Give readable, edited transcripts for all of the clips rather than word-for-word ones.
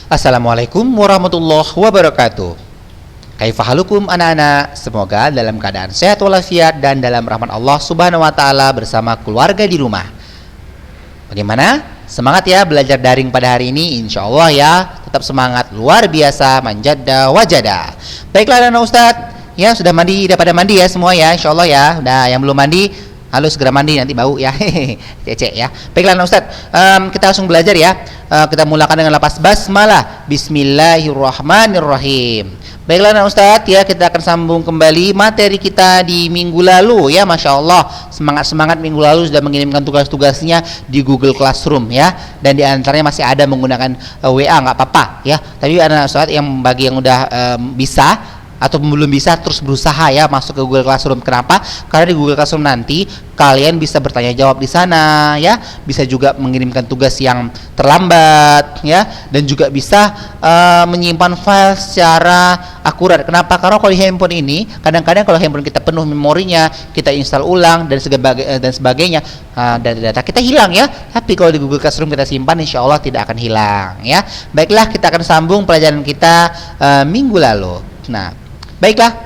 Assalamualaikum warahmatullahi wabarakatuh. Kaifahalukum anak-anak? Semoga dalam keadaan sehat walafiat dan dalam rahmat Allah Subhanahu wa taala bersama keluarga di rumah. Bagaimana? Semangat ya belajar daring pada hari ini, insya Allah ya. Tetap semangat, luar biasa, manjada wajada. Baiklah anak Ustadz, ya sudah mandi, udah pada mandi ya semua ya, insya Allah ya. Udah, yang belum mandi, halo segera mandi nanti bau ya. Cek ya. Baiklah anak Ustadz, kita langsung belajar ya. Kita mulakan dengan lafaz basmalah. Bismillahirrahmanirrahim. Baiklah anak Ustadz ya, kita akan sambung kembali materi kita di minggu lalu ya. Masya Allah, semangat minggu lalu sudah mengirimkan tugas-tugasnya di Google Classroom ya. Dan diantaranya masih ada menggunakan WA, nggak apa-apa ya. Tapi anak Ustadz yang bagi yang udah bisa atau belum bisa, terus berusaha ya masuk ke Google Classroom. Kenapa? Karena di Google Classroom nanti kalian bisa bertanya jawab di sana ya, bisa juga mengirimkan tugas yang terlambat ya, dan juga bisa menyimpan file secara akurat. Kenapa? Karena kalau di handphone ini kadang-kadang kalau handphone kita penuh memorinya, kita install ulang dan sebagainya, dan data kita hilang ya. Tapi kalau di Google Classroom kita simpan, insya Allah tidak akan hilang ya. Baiklah, kita akan sambung pelajaran kita minggu lalu. Nah, baiklah,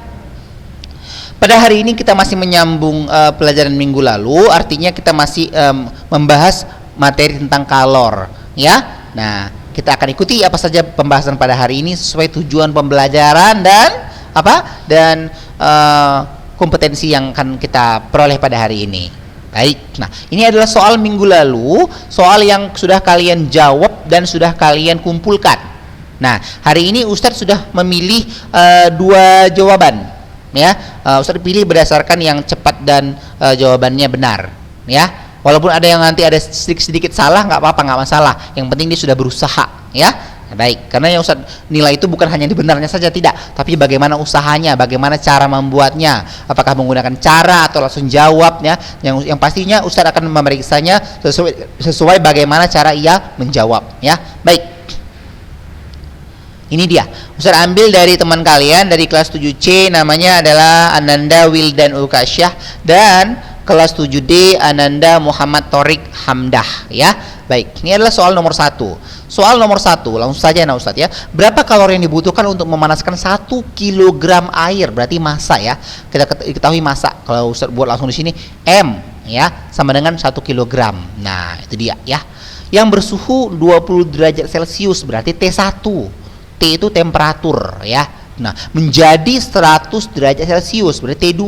pada hari ini kita masih menyambung pelajaran minggu lalu, artinya kita masih membahas materi tentang kalor ya. Nah, kita akan ikuti apa saja pembahasan pada hari ini sesuai tujuan pembelajaran dan kompetensi yang akan kita peroleh pada hari ini. Baik, nah ini adalah soal minggu lalu, soal yang sudah kalian jawab dan sudah kalian kumpulkan. Nah, hari ini Ustadz sudah memilih dua jawaban ya. Ustadz pilih berdasarkan yang cepat dan jawabannya benar ya. Walaupun ada yang nanti ada sedikit salah, nggak apa-apa, nggak masalah. Yang penting dia sudah berusaha ya. Baik, karena yang Ustadz nilai itu bukan hanya dibenarnya saja, tidak, tapi bagaimana usahanya, bagaimana cara membuatnya, apakah menggunakan cara atau langsung jawab ya. Yang pastinya Ustadz akan memeriksanya sesuai bagaimana cara ia menjawab ya. Baik, ini dia, Ustaz ambil dari teman kalian dari kelas 7C, namanya adalah Ananda Wildan Ukasyah, dan kelas 7D Ananda Muhammad Torik Hamdah ya. Baik, ini adalah soal nomor 1. Soal nomor 1, langsung saja nah Ustaz ya. Berapa kalori yang dibutuhkan untuk memanaskan 1 kg air? Berarti massa ya. Kita ketahui massa. Kalau Ustaz buat langsung di sini M ya, sama dengan 1 kg. Nah, itu dia ya. Yang bersuhu 20 derajat Celcius berarti T1. T itu temperatur ya. Nah, menjadi 100 derajat Celcius berarti T2.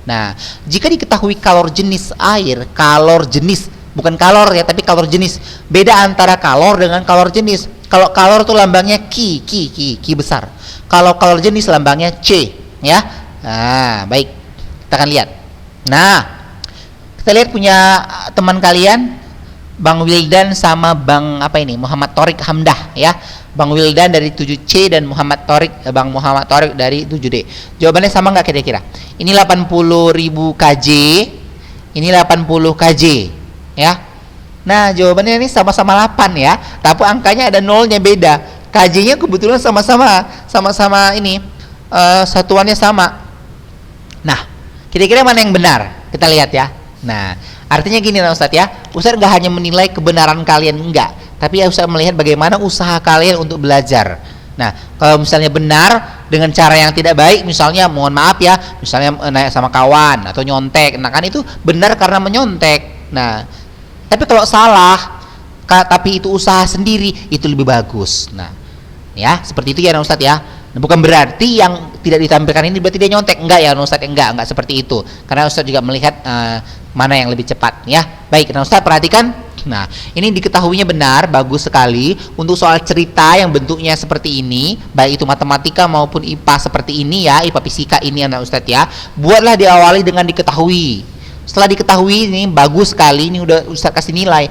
Nah, jika diketahui kalor jenis air, kalor jenis, bukan kalor ya, tapi kalor jenis. Beda antara kalor dengan kalor jenis. Kalau kalor itu lambangnya Ki besar. Kalau kalor jenis lambangnya C ya. Nah, baik. Kita akan lihat. Nah, kita lihat punya teman kalian Bang Wildan sama Bang Muhammad Torik Hamdah ya. Bang Wildan dari 7C dan Bang Muhammad Torik dari 7D. Jawabannya sama nggak kira-kira? Ini 80.000 kJ, ini 80 kJ ya. Nah, jawabannya ini sama-sama 8 ya, tapi angkanya ada nolnya beda. KJ-nya kebetulan sama-sama ini satuannya sama. Nah, kira-kira mana yang benar? Kita lihat ya. Nah, artinya gini nah Ustadz ya, Ustadz nggak hanya menilai kebenaran kalian, enggak, tapi ya Ustadz melihat bagaimana usaha kalian untuk belajar. Nah, kalau misalnya benar dengan cara yang tidak baik, misalnya mohon maaf ya, misalnya naik sama kawan atau nyontek, nah kan itu benar karena menyontek. Nah, tapi kalau salah tapi itu usaha sendiri, itu lebih bagus. Nah, ya seperti itu ya nah Ustadz ya. Nah, bukan berarti yang tidak ditampilkan ini berarti dia nyontek, enggak ya Ustadz, enggak seperti itu. Karena Ustadz juga melihat mana yang lebih cepat ya. Baik, nah Ustadz perhatikan. Nah, ini diketahuinya benar, bagus sekali. Untuk soal cerita yang bentuknya seperti ini, baik itu matematika maupun IPA seperti ini ya, IPA fisika ini anak Ustadz ya, buatlah diawali dengan diketahui. Setelah diketahui ini bagus sekali, ini udah Ustadz kasih nilai.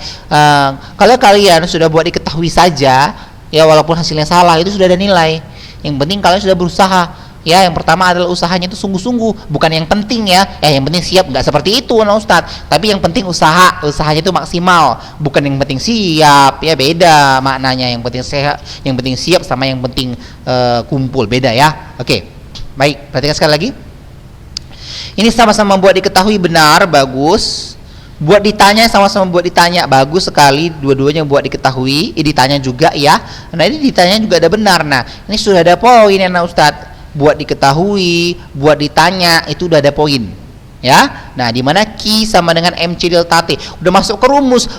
Kalau kalian sudah buat diketahui saja ya, walaupun hasilnya salah, itu sudah ada nilai. Yang penting kalian sudah berusaha ya. Yang pertama adalah usahanya itu sungguh-sungguh, bukan yang penting ya. Yang penting siap, nggak seperti itu nah Ustadz. Tapi yang penting usahanya itu maksimal, bukan yang penting siap ya, beda maknanya. Yang penting sehat, yang penting siap sama yang penting kumpul, beda ya. Oke, baik, perhatikan sekali lagi. Ini sama-sama membuat diketahui benar, bagus. Buat ditanya sama-sama buat ditanya, bagus sekali dua-duanya buat diketahui, ditanya juga ya. Nah ini ditanya juga ada benar. Nah ini sudah ada poin ya Ustadz, buat diketahui, buat ditanya itu udah ada poin ya. Nah di mana Q sama dengan MC delta T udah masuk ke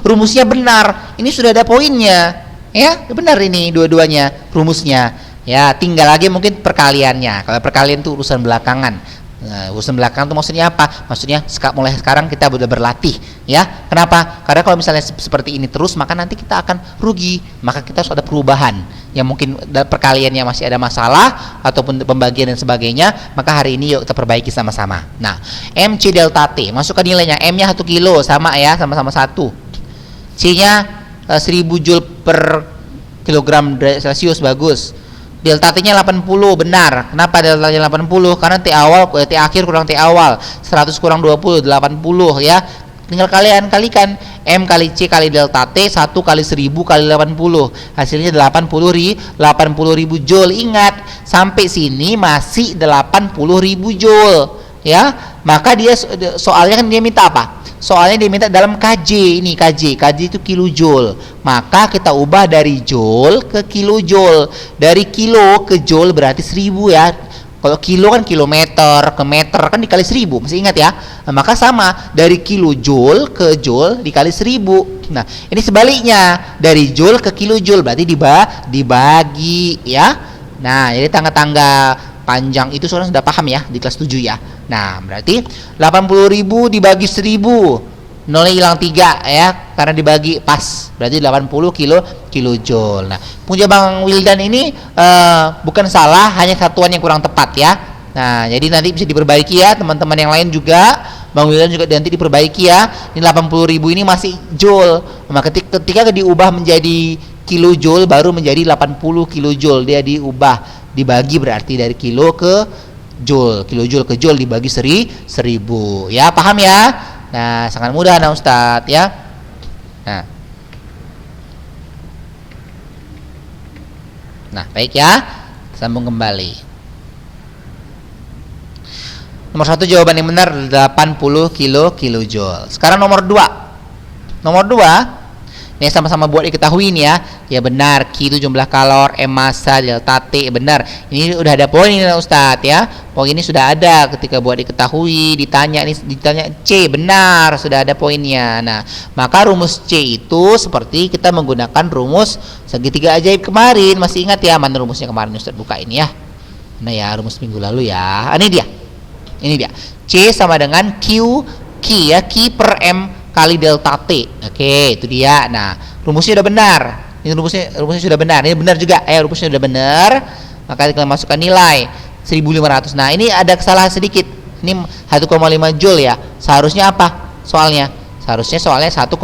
rumusnya benar. Ini sudah ada poinnya ya, benar ini dua-duanya rumusnya ya. Tinggal lagi mungkin perkaliannya. Kalau perkalian itu urusan belakangan. Nah, urusan belakang itu maksudnya apa? Maksudnya mulai sekarang kita udah berlatih ya. Kenapa? Karena kalau misalnya seperti ini terus maka nanti kita akan rugi. Maka kita harus ada perubahan. Yang mungkin perkaliannya masih ada masalah ataupun pembagian dan sebagainya, maka hari ini yuk kita perbaiki sama-sama. Nah, MC delta T, masukkan nilainya. M-nya 1 kilo sama ya, sama-sama 1. C-nya 1000 Joule per kilogram Celcius, bagus. Delta T-nya 80, benar. Kenapa delta-nya 80? Karena T awal, T akhir kurang T awal. 100 kurang 20, 80 ya. Tinggal kalian kalikan M kali C kali delta T, 1 kali 1000 kali 80. Hasilnya 80.000 Joule. Ingat, sampai sini masih 80.000 Joule ya. Maka dia soalnya kan dia minta apa? Soalnya dia minta dalam KJ, ini KJ itu kilojoule. Maka kita ubah dari joule ke kilojoule. Dari kilo ke joule berarti 1000 ya. Kalau kilo kan kilometer, ke meter kan dikali 1000, masih ingat ya. Nah, maka sama, dari kilojoule ke joule dikali 1000. Nah, ini sebaliknya, dari joule ke kilojoule berarti dibagi ya. Nah, jadi tangga-tangga panjang itu seorang sudah paham ya di kelas 7 ya. Nah berarti 80.000 dibagi 1000, nolnya hilang 3 ya, karena dibagi pas, berarti 80 kilojoule. Nah punya Bang Wildan ini bukan salah, hanya satuan yang kurang tepat ya. Nah jadi nanti bisa diperbaiki ya teman-teman yang lain juga. Bang Wildan juga nanti diperbaiki ya. Ini 80.000 ini masih joule. Maka ketika diubah menjadi kilojoule baru menjadi 80 kilojoule, dia diubah, dibagi berarti dari kilo ke joule, kilojoule ke joule dibagi 1000 ya, paham ya. Nah sangat mudah nah Ustadz ya. Nah baik ya, sambung kembali. Nomor 1 jawaban yang benar 80 kilojoule. Sekarang nomor 2 ini sama-sama buat diketahui nih ya. Ya benar, Q itu jumlah kalor, M massa, delta T, benar. Ini udah ada poin ini Ustadz ya. Poin ini sudah ada ketika buat diketahui, ditanya C, benar, sudah ada poinnya. Nah, maka rumus C itu seperti kita menggunakan rumus segitiga ajaib kemarin. Masih ingat ya, mana rumusnya kemarin Ustadz buka ini ya. Nah ya, rumus minggu lalu ya. Ini dia. C sama dengan Q ya, Q per M kali delta T. Oke, itu dia. Nah, rumusnya udah benar. Ini rumusnya sudah benar. Ini benar juga. Rumusnya sudah benar. Maka kita masukkan nilai 1500. Nah, ini ada kesalahan sedikit. Ini 1,5 joule ya. Seharusnya apa? Soalnya 1,5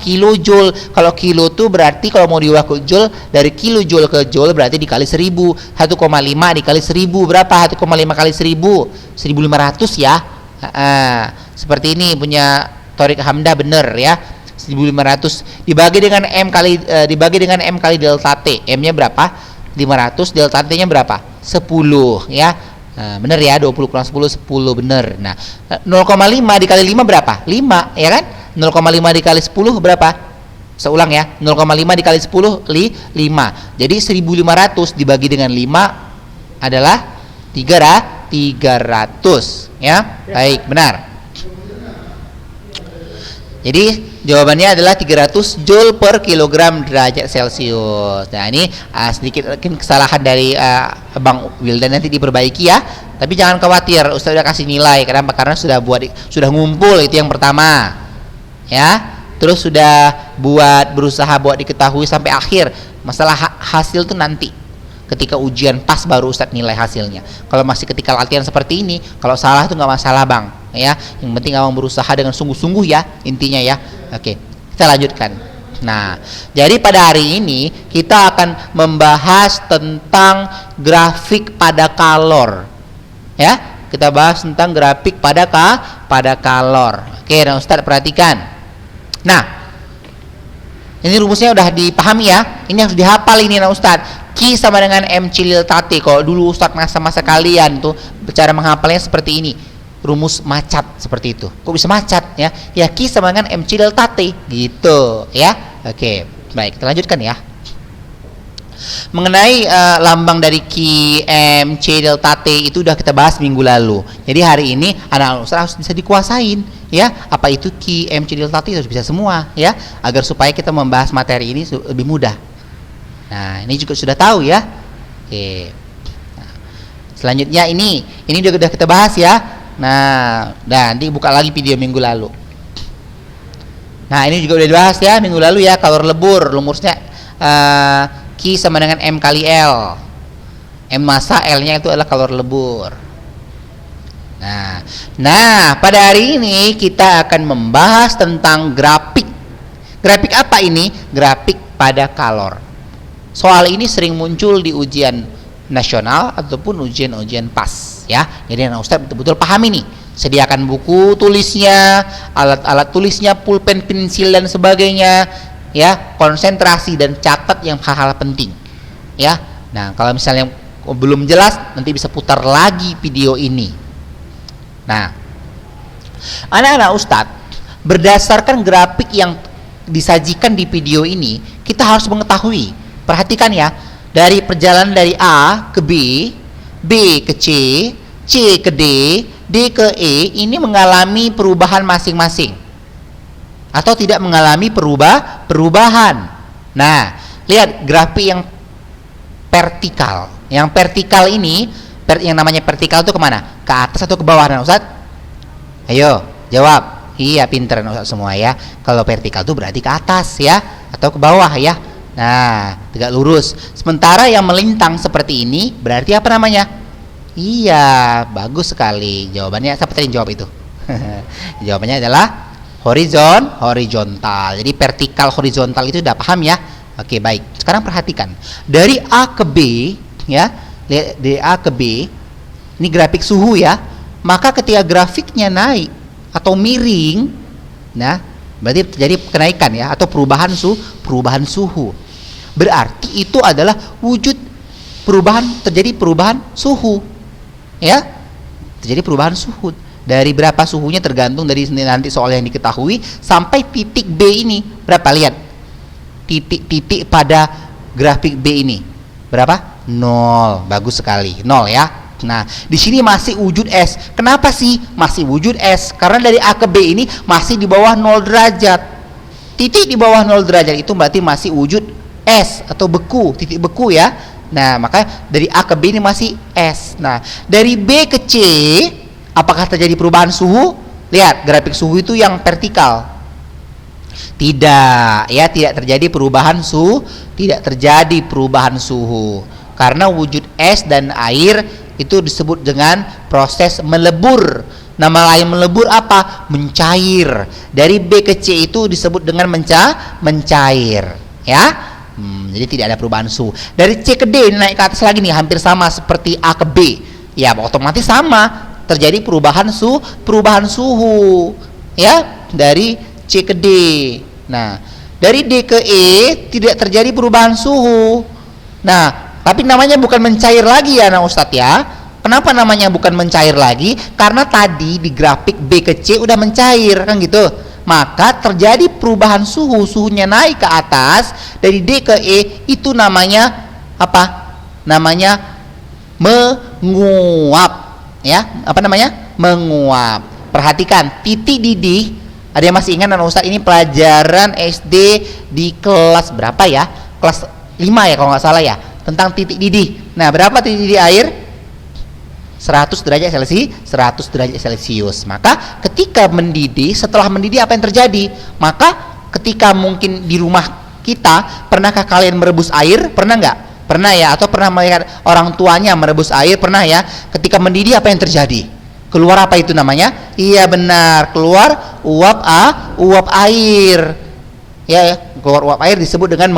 kilojoule. Kalau kilo tuh berarti kalau mau diubah ke joule, dari kilojoule ke joule berarti dikali 1000. 1,5 dikali 1000 berapa? 1,5 kali 1000 1500 ya. Seperti ini punya Torik Hamdah, bener ya. 1500 dibagi dengan M kali delta T. M-nya berapa? 500, delta T-nya berapa? 10 ya. Nah, bener ya, 20 kurang 10 bener. Nah, 0,5 dikali 5 berapa? 5 ya kan? 0,5 dikali 10 berapa? Seulang ya. 0,5 dikali 10 5. Jadi 1500 dibagi dengan 5 adalah 300 ya. Baik, benar. Jadi jawabannya adalah 300 Joule per kilogram derajat Celcius. Nah ini sedikit kesalahan dari Bang Wildan, nanti diperbaiki ya. Tapi jangan khawatir, Ustaz sudah kasih nilai. Kenapa? Karena sudah ngumpul, itu yang pertama ya. Terus sudah berusaha buat diketahui sampai akhir. Masalah hasil tuh nanti ketika ujian pas baru Ustaz nilai hasilnya. Kalau masih ketika latihan seperti ini, kalau salah tuh nggak masalah Bang ya. Yang penting abang berusaha dengan sungguh-sungguh ya, intinya ya. Oke, kita lanjutkan. Nah, jadi pada hari ini kita akan membahas tentang grafik pada kalor ya. Kita bahas tentang grafik pada kalor. Oke, nah Ustaz perhatikan. Nah, ini rumusnya udah dipahami ya. Ini harus dihafal ini nah Ustaz. Q sama dengan M delta T. Kalau dulu Ustaz masa-masa kalian tuh cara menghafalnya seperti ini. rumus macat seperti itu. Kok bisa macat ya? Ya Q sama dengan MC delta T gitu ya. Oke, baik, kita lanjutkan ya. Mengenai lambang dari Q, M, C, delta T itu udah kita bahas minggu lalu. Jadi hari ini anak-anak Ustaz harus bisa dikuasain ya. Apa itu Q, M, C, delta T harus bisa semua ya, agar supaya kita membahas materi ini lebih mudah. Nah, ini juga sudah tahu ya. Oke. Nah, selanjutnya ini juga udah kita bahas ya. Nah, dan nanti buka lagi video minggu lalu. Nah, ini juga udah dibahas ya minggu lalu ya, kalor lebur, rumusnya Q sama dengan M kali L. M massa, L-nya itu adalah kalor lebur. Nah, pada hari ini kita akan membahas tentang grafik. Grafik apa ini? Grafik pada kalor. Soal ini sering muncul di ujian nasional ataupun ujian-ujian PAS ya. Jadi anak Ustaz betul-betul paham ini. Sediakan buku tulisnya, alat-alat tulisnya, pulpen, pensil dan sebagainya ya. Konsentrasi dan catat yang hal-hal penting ya. Nah, kalau misalnya belum jelas nanti bisa putar lagi video ini. Nah, anak-anak Ustaz, berdasarkan grafik yang disajikan di video ini, kita harus mengetahui. Perhatikan ya, dari perjalanan dari A ke B, B ke C, C ke D, D ke E, ini mengalami perubahan masing-masing atau tidak mengalami perubahan. Nah, lihat grafik yang vertikal. Yang vertikal ini, yang namanya vertikal itu kemana? Ke atas atau ke bawah, nah Ustaz? Ayo, jawab. Iya, pinter Ustaz semua ya. Kalau vertikal itu berarti ke atas ya, atau ke bawah ya. Nah, tegak lurus. Sementara yang melintang seperti ini berarti apa namanya? Iya, bagus sekali. Jawabannya, siapa tadi jawab itu? Jawabannya adalah horizontal. Jadi vertikal horizontal itu udah paham ya? Oke, baik. Sekarang perhatikan. Dari A ke B ya. Lihat dari A ke B. Ini grafik suhu ya. Maka ketika grafiknya naik atau miring, nah, berarti terjadi kenaikan ya, atau perubahan suhu. Berarti itu adalah terjadi perubahan suhu ya, terjadi perubahan suhu. Dari berapa suhunya tergantung dari nanti soal yang diketahui sampai titik B ini berapa. Lihat titik pada grafik B ini berapa? 0. Bagus sekali, 0 ya. Nah, di sini masih wujud S. Kenapa sih masih wujud S? Karena dari A ke B ini masih di bawah 0 derajat. Titik di bawah 0 derajat itu berarti masih wujud S atau beku, titik beku ya. Nah, maka dari A ke B ini masih S. Nah, dari B ke C, apakah terjadi perubahan suhu? Lihat, grafik suhu itu yang vertikal. Tidak, ya, tidak terjadi perubahan suhu, karena wujud es dan air itu disebut dengan proses melebur. Nama lain melebur apa? Mencair. Dari B ke C itu disebut dengan mencair, ya. Jadi tidak ada perubahan suhu. Dari C ke D naik ke atas lagi nih, hampir sama seperti A ke B. Ya, otomatis sama, terjadi perubahan suhu, ya, dari C ke D. Nah, dari D ke E tidak terjadi perubahan suhu. Nah, tapi namanya bukan mencair lagi ya, Ustadz ya. Kenapa namanya bukan mencair lagi? Karena tadi di grafik B ke C udah mencair kan gitu. Maka terjadi perubahan suhunya naik ke atas dari D ke E, itu namanya apa? Namanya menguap ya. Apa namanya? Menguap. Perhatikan titik didih. Ada yang masih ingat anak Ustadz, ini pelajaran SD di kelas berapa ya? Kelas 5 ya kalau nggak salah ya, tentang titik didih. Nah, berapa titik didih air? 100 derajat Celcius. Maka ketika mendidih, setelah mendidih apa yang terjadi? Maka ketika mungkin di rumah kita, pernahkah kalian merebus air? Pernah nggak? Pernah ya? Atau pernah melihat orang tuanya merebus air? Pernah ya? Ketika mendidih apa yang terjadi? Keluar apa itu namanya? Iya benar, keluar uap air. Ya, keluar uap air disebut dengan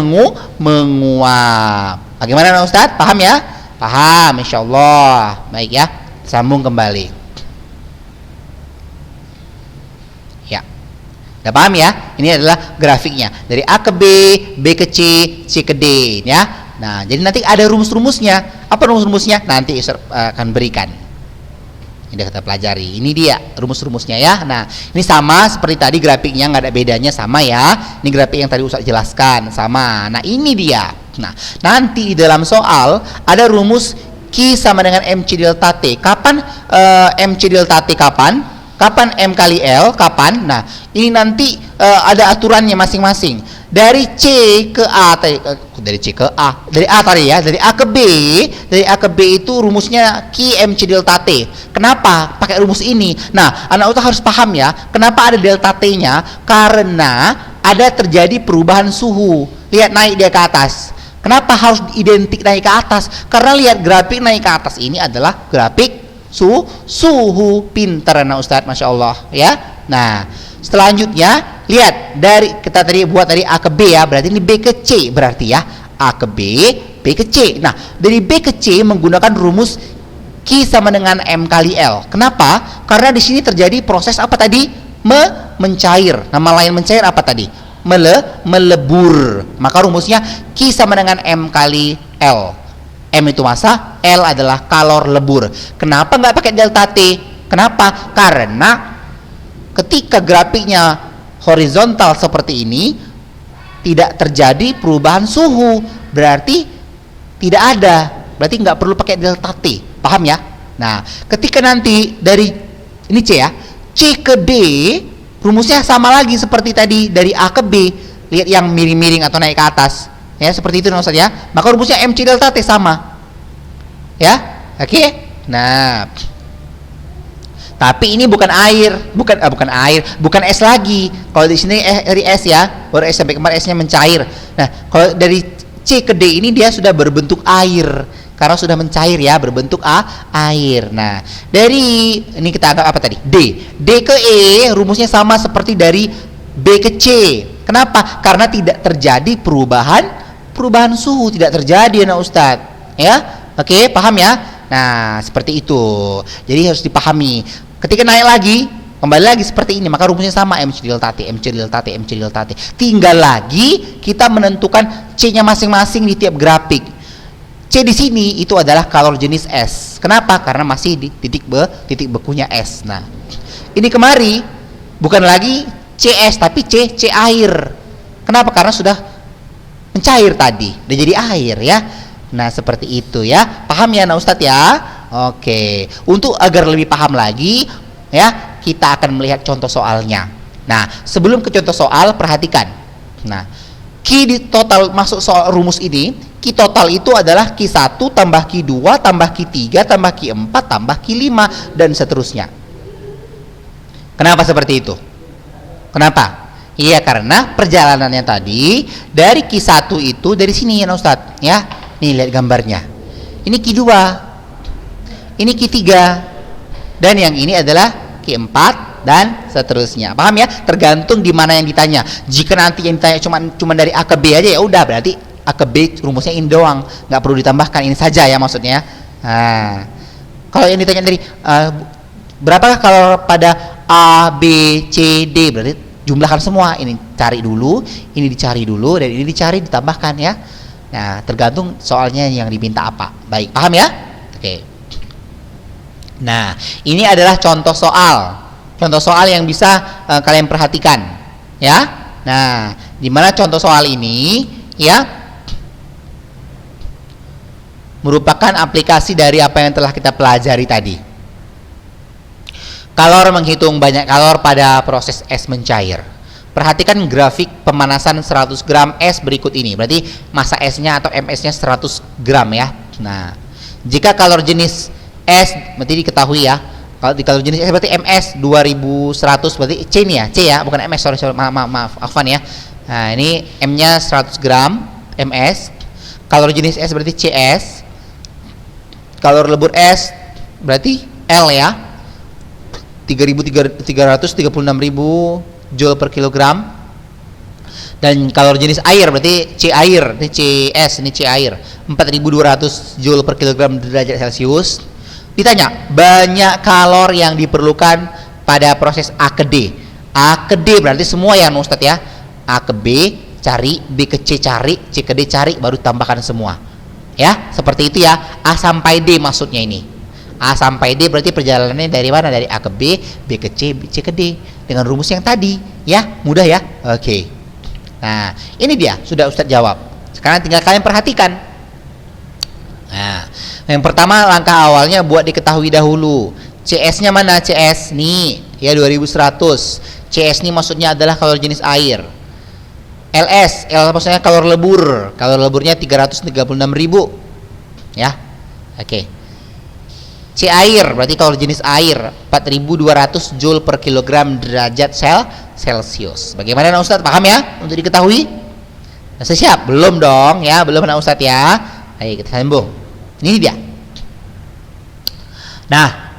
menguap. Bagaimana Ustadz? Paham ya? Paham, insyaallah. Baik ya, sambung kembali. Ya, udah paham ya? Ini adalah grafiknya dari A ke B, B ke C, C ke D ya. Nah, jadi nanti ada rumus-rumusnya. Apa rumus-rumusnya? Nanti Ustaz akan berikan. Ini kita pelajari. Ini dia rumus-rumusnya ya. Nah, ini sama seperti tadi grafiknya, nggak ada bedanya, sama ya. Ini grafik yang tadi Ustaz jelaskan, sama. Nah, ini dia. Nah, nanti di dalam soal ada rumus Q sama dengan MC delta T. Kapan MC delta T kapan? Kapan M kali L? Kapan? Nah, ini nanti ada aturannya masing-masing. Dari C ke A dari C ke A, dari A tadi ya, dari A ke B, dari A ke B itu rumusnya Q MC delta T. Kenapa pakai rumus ini? Nah, anak Ustaz harus paham ya, kenapa ada delta T-nya? Karena ada terjadi perubahan suhu. Lihat naik dia ke atas. Kenapa harus identik naik ke atas? Karena lihat grafik naik ke atas ini adalah grafik suhu. Pinter anak Ustaz, Masya Allah ya. Nah, selanjutnya lihat dari kita tadi buat dari A ke B ya, berarti ini B ke C berarti ya. A ke B, B ke C. Nah, dari B ke C menggunakan rumus Q sama dengan M kali L. Kenapa? Karena di sini terjadi proses apa tadi? Mencair. Nama lain mencair apa tadi? Melebur. Maka rumusnya Q sama dengan M kali L. M itu massa, L adalah kalor lebur. Kenapa nggak pakai delta T? Kenapa? Karena ketika grafiknya horizontal seperti ini tidak terjadi perubahan suhu, berarti tidak ada, berarti nggak perlu pakai delta T. Paham ya? Nah, ketika nanti dari ini C ya, C ke D rumusnya sama lagi seperti tadi dari A ke B. Lihat yang miring-miring atau naik ke atas ya, seperti itu Ustaz ya. Maka rumusnya MC delta T sama ya. Oke. Nah, tapi ini bukan air, bukan es lagi. Kalau di sini dari es ya, baru es sampai kemarin esnya mencair. Nah, kalau dari C ke D ini dia sudah berbentuk air, karena sudah mencair ya, berbentuk air. Nah, dari ini kita anggap apa tadi? D ke E rumusnya sama seperti dari B ke C. Kenapa? Karena tidak terjadi perubahan suhu, tidak terjadi anak Ustadz ya. Oke, paham ya? Nah, seperti itu. Jadi harus dipahami. Ketika naik lagi, kembali lagi seperti ini, maka rumusnya sama, MC delta T, MC delta T, MC delta T. Tinggal lagi kita menentukan C-nya masing-masing di tiap grafik. C di sini itu adalah kalor jenis S. Kenapa? Karena masih di titik bekunya S. Nah, ini kemari bukan lagi CS tapi C air. Kenapa? Karena sudah mencair tadi, udah jadi air ya. Nah, seperti itu ya. Paham ya, nah Ustadz ya? Oke. Untuk agar lebih paham lagi ya, kita akan melihat contoh soalnya. Nah, sebelum ke contoh soal, perhatikan. Nah, Q di total masuk soal rumus ini, Q total itu adalah Q1 tambah Q2 tambah Q3 tambah Q4 tambah Q5 dan seterusnya. Kenapa seperti itu? Kenapa? Iya, karena perjalanannya tadi dari Q1 itu dari sini ya Ustadz ya. Nih lihat gambarnya. Ini Q2, ini Q3, dan yang ini adalah Q4 dan seterusnya. Paham ya? Tergantung di mana yang ditanya. Jika nanti yang ditanya cuma dari A ke B aja, ya udah berarti A ke B rumusnya ini doang, nggak perlu ditambahkan, ini saja ya maksudnya. Nah, kalau yang ditanya dari berapakah kalau pada A, B, C, D, berarti jumlahkan semua. Ini cari dulu, ini dicari dulu, dan ini dicari ditambahkan ya. Nah, tergantung soalnya yang diminta apa. Baik, paham ya? Oke. Nah, ini adalah contoh soal. Contoh soal yang bisa kalian perhatikan, ya. Nah, di mana contoh soal ini, ya, merupakan aplikasi dari apa yang telah kita pelajari tadi. Kalor menghitung banyak kalor pada proses es mencair. Perhatikan grafik pemanasan 100 gram es berikut ini. Berarti massa esnya atau MS-nya 100 gram ya. Nah, jika kalor jenis es berarti diketahui ya. Kalau di kalor jenis es berarti MS 2100, berarti C nih ya, C ya, bukan MS. Sorry, maaf, afwan ya. Nah, ini M-nya 100 gram MS. Kalor jenis es berarti CS. Kalor lebur es berarti L ya. 3.336.000 Joule per kilogram. Dan kalor jenis air berarti C air, ini CS, ini C air, 4.200 Joule per kilogram derajat Celcius. Ditanya banyak kalor yang diperlukan pada proses A ke D. A ke D berarti semua ya Ustadz ya. A ke B cari, B ke C cari, C ke D cari, baru tambahkan semua. Ya, seperti itu ya. A sampai D maksudnya ini. A sampai D berarti perjalanannya dari mana? Dari A ke B, B ke C, C ke D. Dengan rumus yang tadi, ya, mudah ya. Oke. Nah, ini dia sudah Ustadz jawab. Sekarang tinggal kalian perhatikan. Nah, yang pertama langkah awalnya buat diketahui dahulu. CS-nya mana? CS nih, ya 2100. CS ini maksudnya adalah kalori jenis air. LS, L maksudnya kalori lebur. Kalori leburnya 336.000. Ya. Oke. C air berarti kalori jenis air 4.200 Joule per kilogram derajat Celcius. Bagaimana nak Ustadz? Paham ya? Untuk diketahui? Nah, siap? Belum dong ya, belum nak Ustadz ya. Ayo kita sambung. Ini dia. Nah,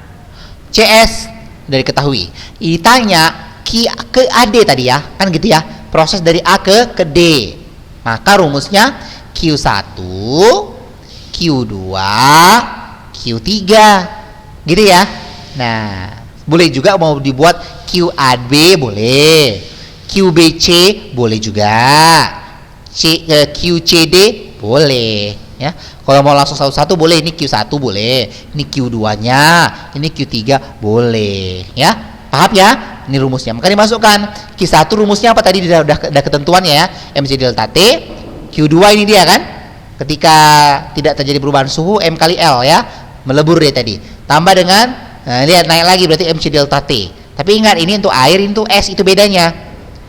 CS sudah diketahui. Ditanya Q ke AD tadi ya, kan gitu ya. Proses dari A ke D. Maka rumusnya Q1, Q2, Q3 gitu ya. Nah, boleh juga mau dibuat QAB boleh, QBC boleh juga, QCD boleh ya. Kalau mau langsung satu-satu boleh, ini Q1 boleh, ini Q2 nya, ini Q3 boleh ya. Paham ya? Ini rumusnya. Maka dimasukkan Q1 rumusnya apa tadi, udah ketentuannya ya, MC delta T. Q2 ini dia kan, ketika tidak terjadi perubahan suhu M kali L ya, melebur dia tadi, tambah dengan lihat naik lagi berarti MC delta T. Tapi ingat ini untuk air, itu S, itu bedanya.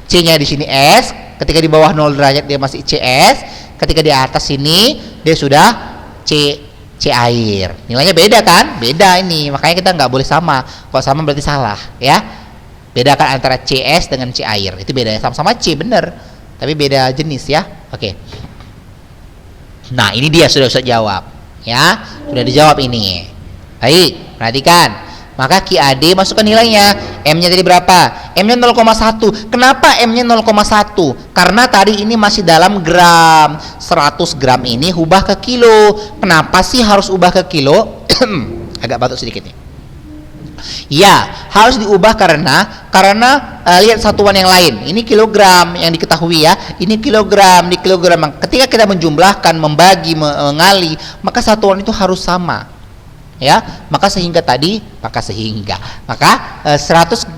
C nya di sini S, ketika di bawah 0 derajat dia masih CS, ketika di atas sini dia sudah C air. Nilainya beda kan? Beda ini, makanya kita nggak boleh sama. Kalau sama berarti salah ya. Bedakan antara CS dengan C air, itu bedanya. Sama-sama C bener, tapi beda jenis ya. Oke. Nah, ini dia sudah jawab ya, sudah dijawab ini. Baik, perhatikan. Maka QAD masukkan nilainya. M nya tadi berapa? M nya 0,1. Kenapa M nya 0,1? Karena tadi ini masih dalam gram. 100 gram ini ubah ke kilo. Kenapa sih harus ubah ke kilo? Agak batuk sedikit nih. Ya, harus diubah karena lihat satuan yang lain. Ini kilogram yang diketahui ya. Ini kilogram di kilogram. Ketika kita menjumlahkan, membagi, mengali, maka satuan itu harus sama. Ya, maka 100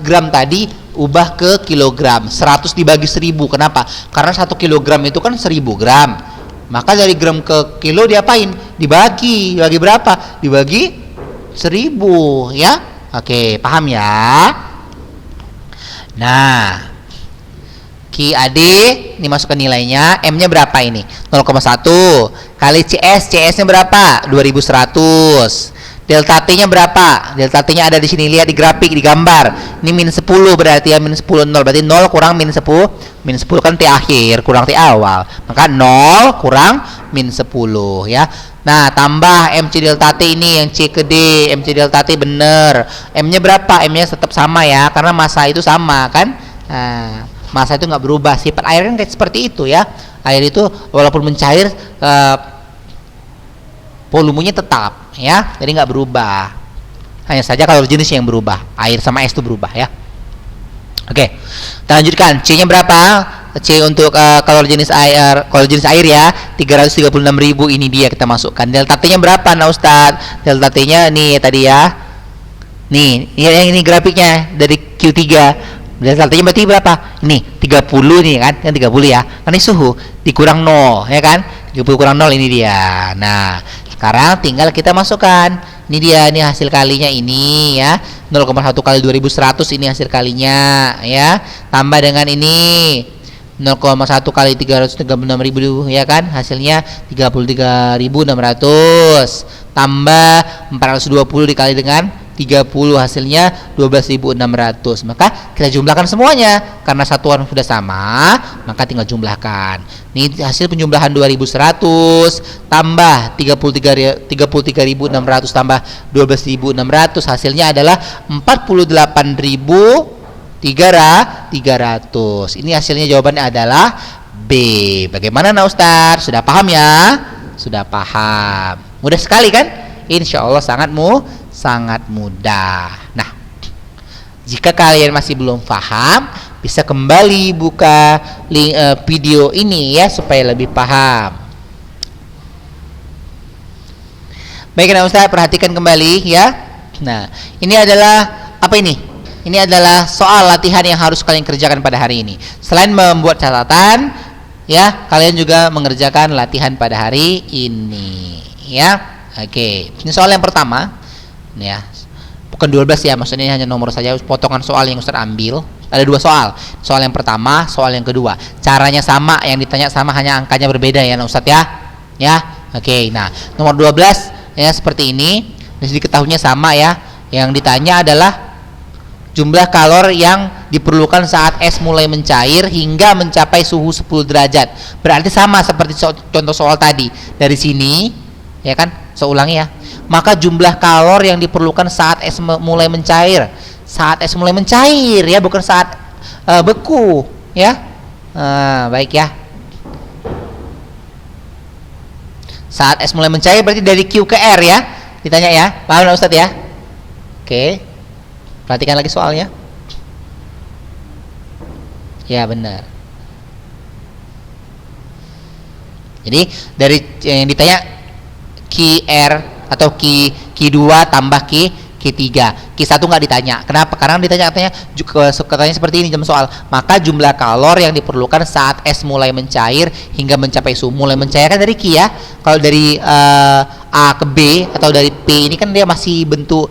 gram tadi ubah ke kilogram. 100 dibagi 1000. Kenapa? Karena 1 kilogram itu kan 1000 gram. Maka dari gram ke kilo diapain? Dibagi berapa? Dibagi 1000 ya. Oke, paham ya? Nah, QAD ini masukkan nilainya. M nya berapa ini? 0,1 kali CS nya berapa? 2100. Delta T nya berapa? Delta T nya ada di sini, lihat di grafik, di gambar. Ini min 10 berarti ya, min 10 0 berarti 0 kurang min 10. Min 10 kan T akhir kurang T awal. Maka 0 kurang min 10 ya. Nah, tambah MC delta T ini yang C ke D, MC delta T bener. M nya berapa? M nya tetap sama ya, karena massa itu sama kan. Nah, massa itu nggak berubah. Sifat air kan kayak seperti itu ya. Air itu walaupun mencair, volumenya tetap ya, jadi nggak berubah. Hanya saja kalau jenis yang berubah, air sama es itu berubah ya. Oke, kita lanjutkan. C nya berapa? C untuk kalori jenis air ya, 336.000. Ini dia kita masukkan. Delta T nya berapa nah Ustadz? Delta T nya nih tadi ya, nih yang ini grafiknya dari Q3. Delta T nya berarti berapa? Ini 30 nih kan 30 ya, kan ini suhu dikurang 0 ya kan, 30 kurang 0 ini dia. Nah, sekarang tinggal kita masukkan. Ini dia, ini hasil kalinya ini ya. 0,1 kali 2100 ini hasil kalinya ya. Tambah dengan ini 0,1 kali 336.000 ya kan. Hasilnya 33.600. Tambah 420 dikali dengan 30, hasilnya 12.600. Maka kita jumlahkan semuanya. Karena satuan sudah sama, maka tinggal jumlahkan. Ini hasil penjumlahan 2100 tambah 33.600 tambah 12.600, hasilnya adalah 48.300. Ini hasilnya, jawabannya adalah B. Bagaimana nah Ustaz? Sudah paham ya? Sudah paham. Mudah sekali kan? Insya Allah sangat mudah. Nah, jika kalian masih belum paham, bisa kembali buka link video ini ya, supaya lebih paham. Baik, nah Ustaz, perhatikan kembali ya. Nah, ini adalah apa ini? Ini adalah soal latihan yang harus kalian kerjakan pada hari ini. Selain membuat catatan, ya, kalian juga mengerjakan latihan pada hari ini, ya. Oke. Ini soal yang pertama. Ini ya. Bukan 12 ya, maksudnya hanya nomor saja, potongan soal yang Ustaz ambil. Ada 2 soal. Soal yang pertama, soal yang kedua. Caranya sama, yang ditanya sama, hanya angkanya berbeda ya, Ustaz ya. Ya. Oke. Nah, nomor 12 ya seperti ini. Diketahuinya sama ya. Yang ditanya adalah jumlah kalor yang diperlukan saat es mulai mencair hingga mencapai suhu 10 derajat. Berarti sama seperti contoh soal tadi. Dari sini, ya kan? Saya ulangi ya. Maka jumlah kalor yang diperlukan saat es mulai mencair. Saat es mulai mencair ya, bukan saat beku, ya. Baik ya. Saat es mulai mencair berarti dari Q ke R ya. Ditanya ya. Paham Ustaz ya? Oke. Perhatikan lagi soalnya. Ya, benar. Jadi dari yang ditanya QR atau Q2 tambah Q3. Q1 nggak ditanya. Kenapa? Karena katanya seperti ini jam soal. Maka jumlah kalor yang diperlukan saat es mulai mencair hingga mencapai suhu. Mulai mencair kan dari Q ya. Kalau dari A ke B atau dari P ini kan dia masih bentuk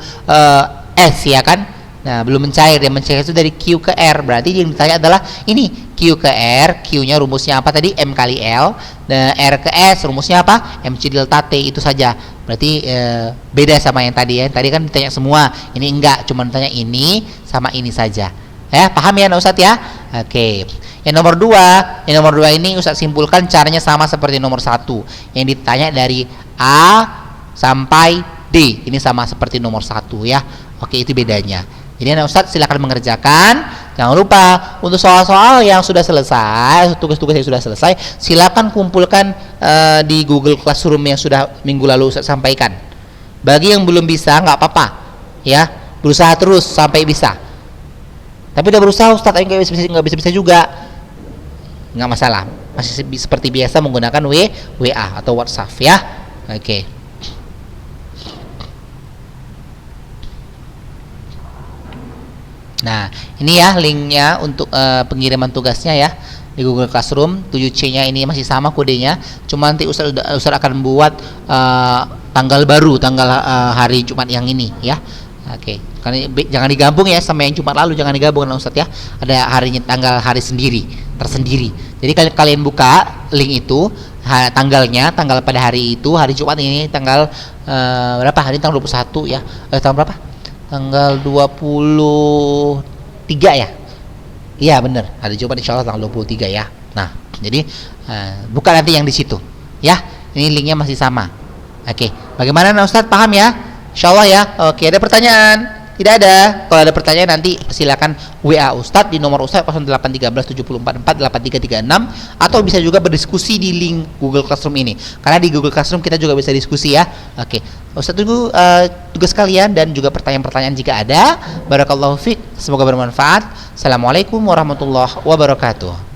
S ya kan. Nah, belum mencair. Dia mencair itu dari Q ke R. Berarti yang ditanya adalah ini Q ke R. Q-nya rumusnya apa tadi? M kali L. Dan R ke S rumusnya apa? MC delta T. Itu saja. Berarti beda sama yang tadi ya. Tadi kan ditanya semua. Ini enggak. Cuma ditanya ini sama ini saja. Ya, paham ya Ustadz ya? Oke. Yang nomor 2. Yang nomor 2 ini Ustadz simpulkan caranya sama seperti nomor 1. Yang ditanya dari A sampai D. Ini sama seperti nomor 1 ya. Oke, itu bedanya. Jadi Ustadz silakan mengerjakan. Jangan lupa untuk soal-soal yang sudah selesai, tugas-tugas yang sudah selesai, silakan kumpulkan di Google Classroom yang sudah minggu lalu Ustadz sampaikan. Bagi yang belum bisa nggak apa-apa, ya, berusaha terus sampai bisa. Tapi udah berusaha Ustadz, nggak bisa juga, nggak masalah. Masih seperti biasa menggunakan WA atau WhatsApp ya. Oke. Nah, ini ya linknya untuk pengiriman tugasnya ya di Google Classroom. 7C-nya ini masih sama kodenya, cuma nanti Ustaz akan buat tanggal baru, tanggal hari Jumat yang ini ya. Oke. Karena jangan digabung ya sama yang Jumat lalu, jangan digabung Ustaz ya. Ada harinya, tanggal hari sendiri, tersendiri. Jadi kalian buka link itu, tanggalnya, tanggal pada hari itu, hari Jumat ini tanggal berapa? Hari tanggal 21 ya. Tanggal berapa? Tanggal 23 ya. Iya benar, hari Jumat insyaallah tanggal 23 ya. Nah, jadi buka nanti yang di situ ya. Ini linknya masih sama. Oke, bagaimana Ustadz, paham ya? Insyaallah ya. Oke, ada pertanyaan? Tidak ada. Kalau ada pertanyaan nanti silakan WA Ustadz di nomor Ustadz 081374448336, atau bisa juga berdiskusi di link Google Classroom ini. Karena di Google Classroom kita juga bisa diskusi ya. Oke. Ustadz tunggu tugas kalian dan juga pertanyaan-pertanyaan jika ada. Barakallahu fiik. Semoga bermanfaat. Assalamualaikum warahmatullahi wabarakatuh.